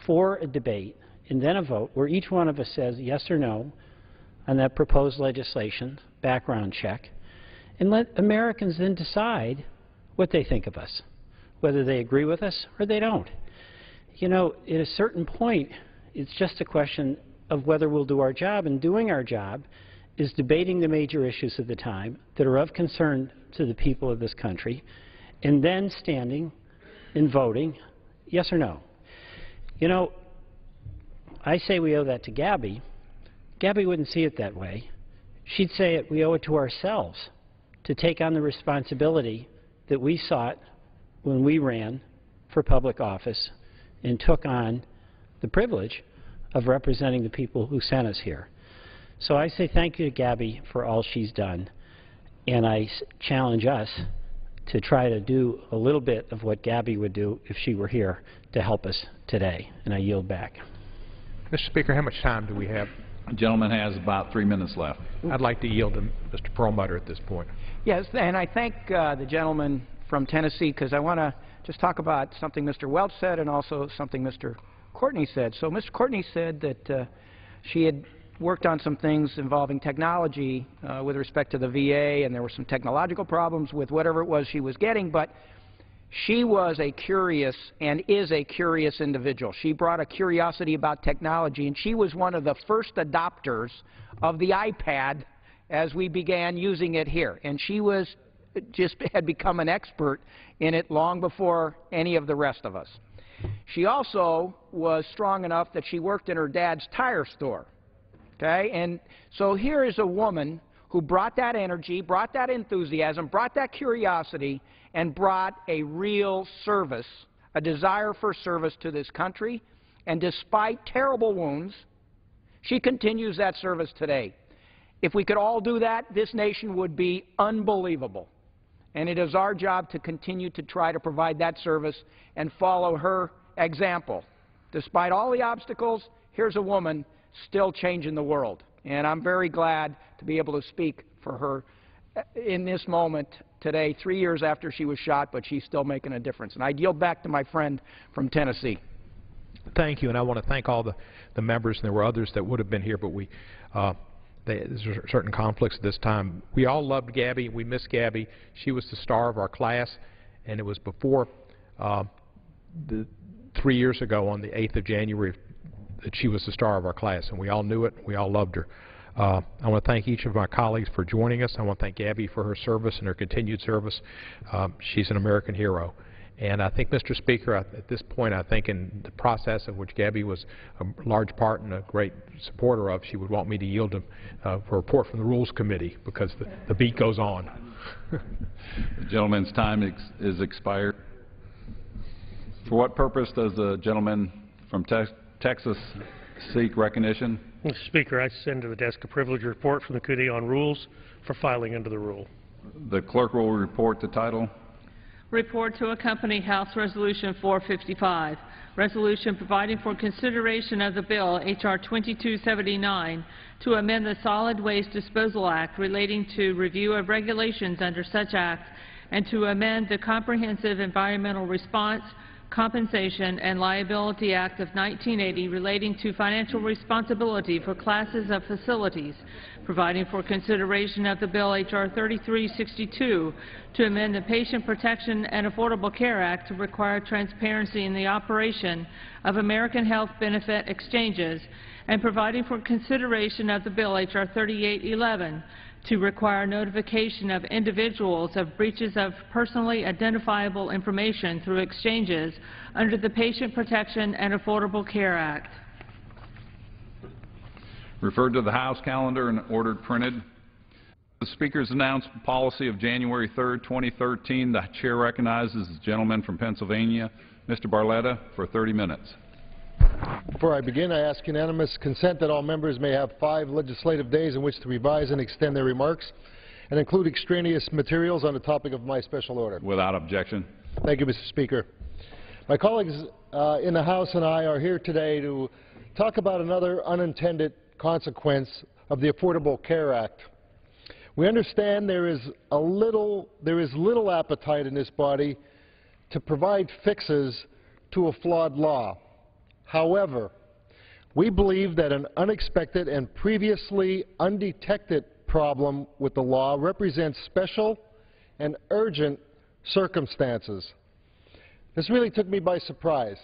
for a debate and then a vote where each one of us says yes or no on that proposed legislation, background check, and let Americans then decide what they think of us, whether they agree with us or they don't. You know, at a certain point, it's just a question of whether we'll do our job, and doing our job is debating the major issues of the time that are of concern to the people of this country, and then standing and voting yes or no. You know, I say we owe that to Gabby. Gabby wouldn't see it that way. She'd say we owe it to ourselves to take on the responsibility that we sought when we ran for public office and took on the privilege of representing the people who sent us here. So I say thank you to Gabby for all she's done, and I challenge us to try to do a little bit of what Gabby would do if she were here to help us today. And I yield back. Mr. Speaker, how much time do we have? The gentleman has about 3 minutes left. I'd like to yield to Mr. Perlmutter at this point. Yes, and I thank the gentleman from Tennessee, because I want to just talk about something Mr. Welch said and also something Mr. Courtney said. So Mr. Courtney said that she had worked on some things involving technology with respect to the VA, and there were some technological problems with whatever it was she was getting, but she was a curious and is a curious individual. She brought a curiosity about technology, and she was one of the first adopters of the iPad as we began using it here. And she was just had become an expert in it long before any of the rest of us. She also was strong enough that she worked in her dad's tire store. Okay? And so here is a woman who brought that energy, brought that enthusiasm, brought that curiosity, and brought a real service, a desire for service to this country. And despite terrible wounds, she continues that service today. If we could all do that, this nation would be unbelievable. And it is our job to continue to try to provide that service and follow her example. Despite all the obstacles, here's a woman still changing the world. And I'm very glad to be able to speak for her in this moment today, 3 years after she was shot, but she's still making a difference. And I yield back to my friend from Tennessee. Thank you, and I want to thank all the members, and there were others that would have been here, but we There's certain conflicts at this time. We all loved Gabby. We miss Gabby. She was the star of our class, and it was before 3 years ago on the 8th of January that she was the star of our class, and we all knew it. We all loved her. I want to thank each of my colleagues for joining us. I want to thank Gabby for her service and her continued service. She's an American hero. And I think, Mr. Speaker, at this point, I think in the process of which Gabby was a large part and a great supporter of, she would want me to yield to, for a report from the Rules Committee, because the beat goes on. The gentleman's time is expired. For what purpose does the gentleman from Texas seek recognition? Mr. Speaker, I send to the desk a privileged report from the Committee on Rules for filing under the rule. The clerk will report the title. Report to accompany House Resolution 455, resolution providing for consideration of the bill H.R. 2279 to amend the Solid Waste Disposal Act relating to review of regulations under such act and to amend the Comprehensive Environmental Response, Compensation and Liability Act of 1980 relating to financial responsibility for classes of facilities, providing for consideration of the bill H.R. 3362 to amend the Patient Protection and Affordable Care Act to require transparency in the operation of American health benefit exchanges, and providing for consideration of the bill H.R. 3811 to require notification of individuals of breaches of personally identifiable information through exchanges under the Patient Protection and Affordable Care Act. Referred to the House calendar and ordered printed. The Speaker's announced policy of January 3rd, 2013. The Chair recognizes the gentleman from Pennsylvania, Mr. Barletta, for 30 minutes. Before I begin, I ask unanimous consent that all members may have 5 legislative days in which to revise and extend their remarks and include extraneous materials on the topic of my special order. Without objection. Thank you, Mr. Speaker. My colleagues in the House and I are here today to talk about another unintended consequence of the Affordable Care Act. We understand there is little appetite in this body to provide fixes to a flawed law. However, we believe that an unexpected and previously undetected problem with the law represents special and urgent circumstances. This really took me by surprise.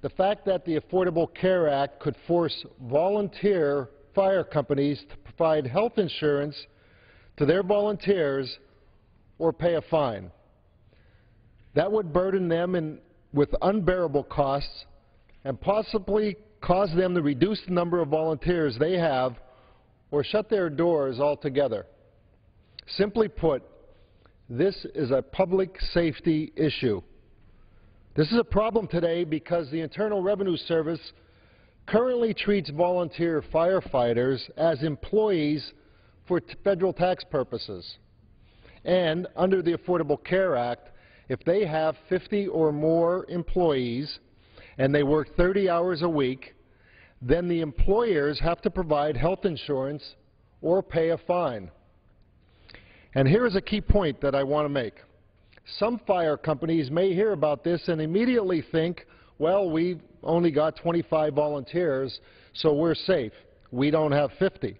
The fact that the Affordable Care Act could force volunteer fire companies to provide health insurance to their volunteers or pay a fine. That would burden them with unbearable costs and possibly cause them to reduce the number of volunteers they have or shut their doors altogether. Simply put, this is a public safety issue. This is a problem today because the Internal Revenue Service currently treats volunteer firefighters as employees for federal tax purposes. And under the Affordable Care Act, if they have 50 or more employees and they work 30 hours a week, then the employers have to provide health insurance or pay a fine. And here is a key point that I want to make. Some fire companies may hear about this and immediately think, well, we've only got 25 volunteers, so we're safe. We don't have 50.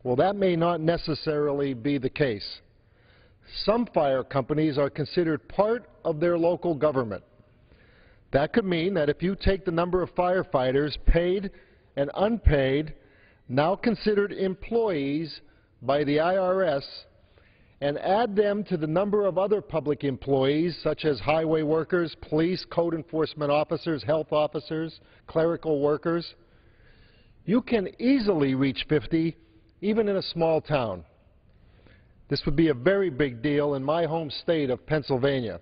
Well, that may not necessarily be the case. Some fire companies are considered part of their local government. That could mean that if you take the number of firefighters, paid and unpaid, now considered employees by the IRS, and add them to the number of other public employees, such as highway workers, police, code enforcement officers, health officers, clerical workers, you can easily reach 50, even in a small town. This would be a very big deal in my home state of Pennsylvania.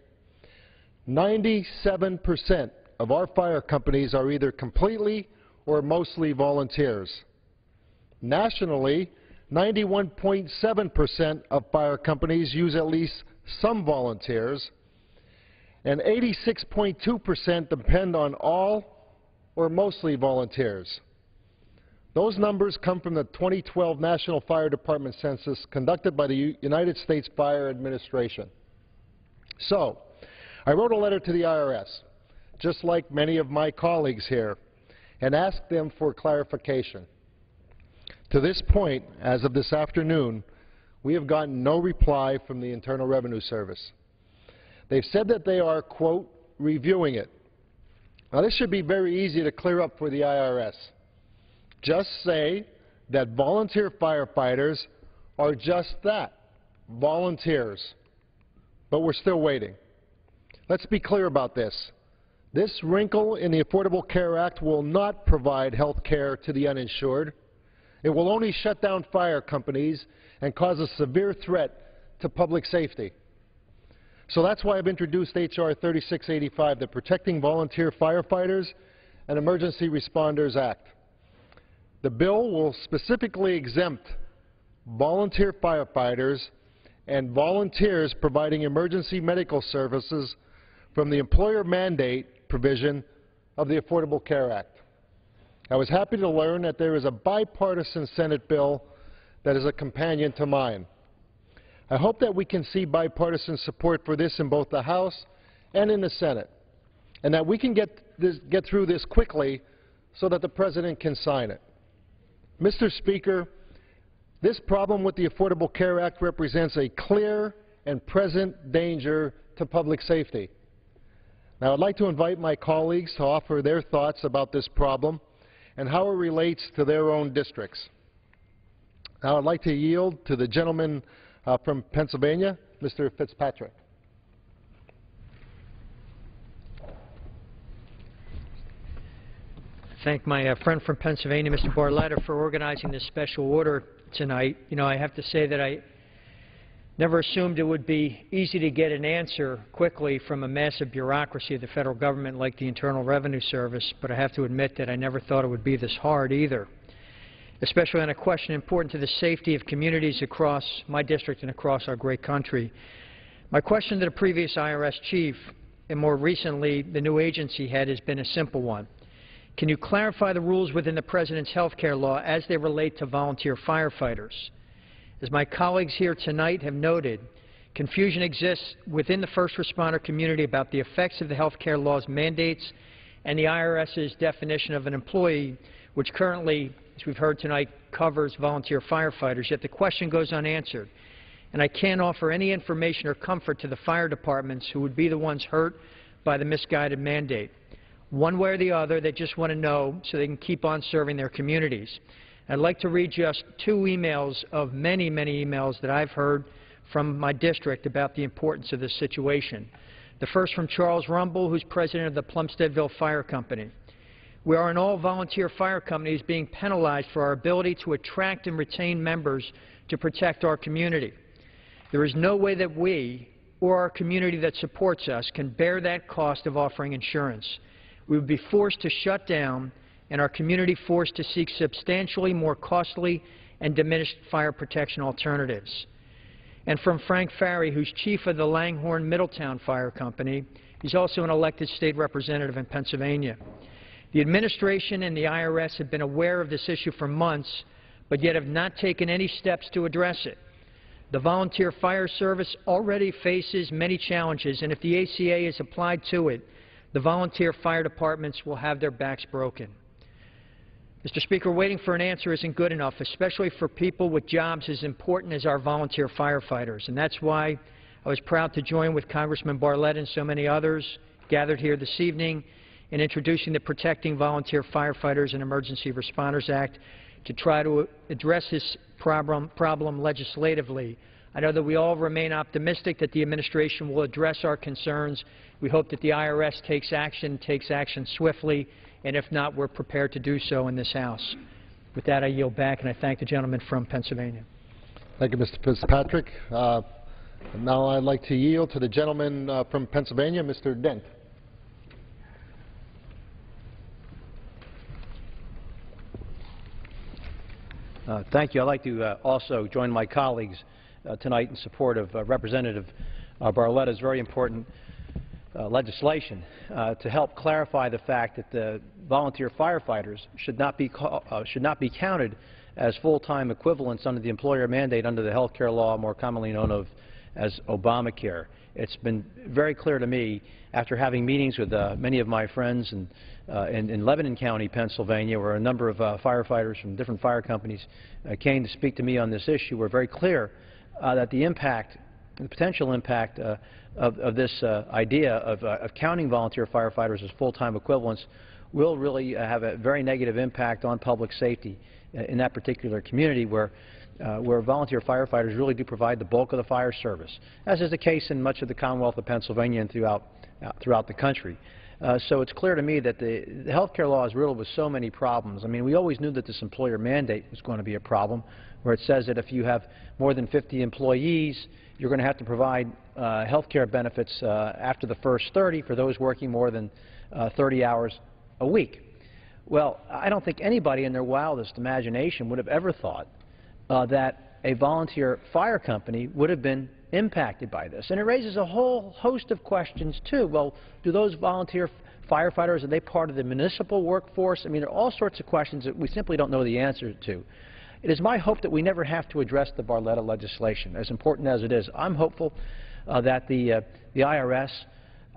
97% of our fire companies are either completely or mostly volunteers. Nationally, 91.7% of fire companies use at least some volunteers, and 86.2% depend on all or mostly volunteers. Those numbers come from the 2012 National Fire Department Census conducted by the United States Fire Administration. So, I wrote a letter to the IRS, just like many of my colleagues here, and asked them for clarification. To this point, as of this afternoon, we have gotten no reply from the Internal Revenue Service. They've said that they are, quote, reviewing it. Now, this should be very easy to clear up for the IRS. Just say that volunteer firefighters are just that, volunteers. But we're still waiting. Let's be clear about this. This wrinkle in the Affordable Care Act will not provide health care to the uninsured. It will only shut down fire companies and cause a severe threat to public safety. So that's why I've introduced H.R. 3685, the Protecting Volunteer Firefighters and Emergency Responders Act. The bill will specifically exempt volunteer firefighters and volunteers providing emergency medical services from the employer mandate provision of the Affordable Care Act. I was happy to learn that there is a bipartisan Senate bill that is a companion to mine. I hope that we can see bipartisan support for this in both the House and in the Senate, and that we can get through this quickly so that the President can sign it. Mr. Speaker, this problem with the Affordable Care Act represents a clear and present danger to public safety. Now, I'd like to invite my colleagues to offer their thoughts about this problem and how it relates to their own districts. Now, I'd like to yield to the gentleman from Pennsylvania, Mr. Fitzpatrick. Thank my friend from Pennsylvania, Mr. Barletta, for organizing this special order tonight. You know, I have to say that I never assumed it would be easy to get an answer quickly from a massive bureaucracy of the federal government like the Internal Revenue Service, but I have to admit that I never thought it would be this hard either, especially on a question important to the safety of communities across my district and across our great country. My question to the previous IRS chief, and more recently the new agency head, has been a simple one. Can you clarify the rules within the President's health care law as they relate to volunteer firefighters? As my colleagues here tonight have noted, confusion exists within the first responder community about the effects of the health care law's mandates and the IRS's definition of an employee, which currently, as we've heard tonight, covers volunteer firefighters, yet the question goes unanswered. And I can't offer any information or comfort to the fire departments who would be the ones hurt by the misguided mandate. One way or the other, they just want to know so they can keep on serving their communities. I'd like to read just two emails of many, many emails that I've heard from my district about the importance of this situation. The first from Charles Rumble, who's president of the Plumsteadville Fire Company. We are in all volunteer fire companies being penalized for our ability to attract and retain members to protect our community. There is no way that we or our community that supports us can bear that cost of offering insurance. We would be forced to shut down and our community forced to seek substantially more costly and diminished fire protection alternatives. And from Frank Farry, who's chief of the Langhorne Middletown Fire Company. He's also an elected state representative in Pennsylvania. The administration and the IRS have been aware of this issue for months, but yet have not taken any steps to address it. The volunteer fire service already faces many challenges, and if the ACA is applied to it, the volunteer fire departments will have their backs broken. Mr. Speaker, waiting for an answer isn't good enough, especially for people with jobs as important as our volunteer firefighters. And that's why I was proud to join with Congressman Barletta and so many others gathered here this evening in introducing the Protecting Volunteer Firefighters and Emergency Responders Act to try to address this problem legislatively. I know that we all remain optimistic that the administration will address our concerns. We hope that the IRS takes action swiftly, and if not, we're prepared to do so in this House. With that, I yield back, and I thank the gentleman from Pennsylvania. Thank you, Mr. Fitzpatrick. Now I'd like to yield to the gentleman from Pennsylvania, Mr. Dent. Thank you. I'd like to also join my colleagues tonight in support of Representative Barletta's very important legislation to help clarify the fact that the volunteer firefighters should not be counted as full-time equivalents under the employer mandate under the health care law, more commonly known as Obamacare. It's been very clear to me, after having meetings with many of my friends in Lebanon County, Pennsylvania, where a number of firefighters from different fire companies came to speak to me on this issue, were very clear that the impact, the potential impact of this idea of counting volunteer firefighters as full-time equivalents will really have a very negative impact on public safety in that particular community where volunteer firefighters really do provide the bulk of the fire service, as is the case in much of the Commonwealth of Pennsylvania and throughout the country. So it's clear to me that the health care law is riddled with so many problems. I mean, we always knew that this employer mandate was going to be a problem, where it says that if you have more than 50 employees, you're going to have to provide health care benefits after the first 30 for those working more than 30 hours a week. Well, I don't think anybody in their wildest imagination would have ever thought that a volunteer fire company would have been impacted by this. And it raises a whole host of questions, too. Well, do those volunteer firefighters, are they part of the municipal workforce? I mean, there are all sorts of questions that we simply don't know the answer to. It is my hope that we never have to address the Barletta legislation, as important as it is. I'm hopeful that the IRS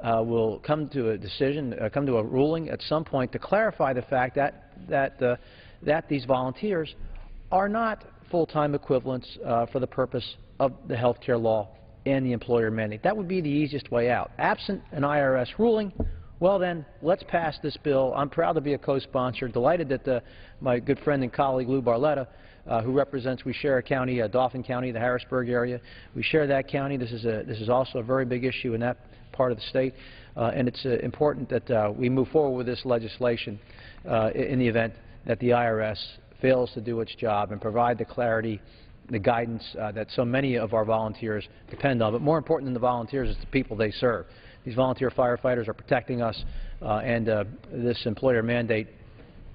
will come to a decision, come to a ruling at some point to clarify the fact that these volunteers are not full-time equivalents for the purpose of the health care law and the employer mandate. That would be the easiest way out. Absent an IRS ruling, well then, let's pass this bill. I'm proud to be a co-sponsor, delighted that my good friend and colleague Lou Barletta, who represents, we share a county, Dauphin County, the Harrisburg area. We share that county. This is also a very big issue in that part of the state, and it's important that we move forward with this legislation in the event that the IRS fails to do its job and provide the clarity, the guidance that so many of our volunteers depend on. But more important than the volunteers is the people they serve. These volunteer firefighters are protecting us, and this employer mandate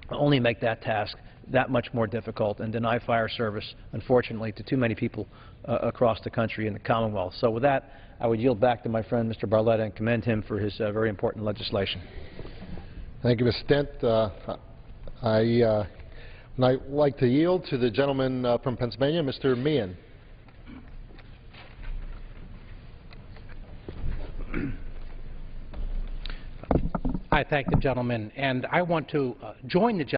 only make that task that much more difficult and deny fire service, unfortunately, to too many people across the country and the Commonwealth. So with that, I would yield back to my friend, Mr. Barletta, and commend him for his very important legislation. Thank you, Mr. Stent. I'd like to yield to the gentleman from Pennsylvania, Mr. Meehan. I thank the gentleman, and I want to join the gentleman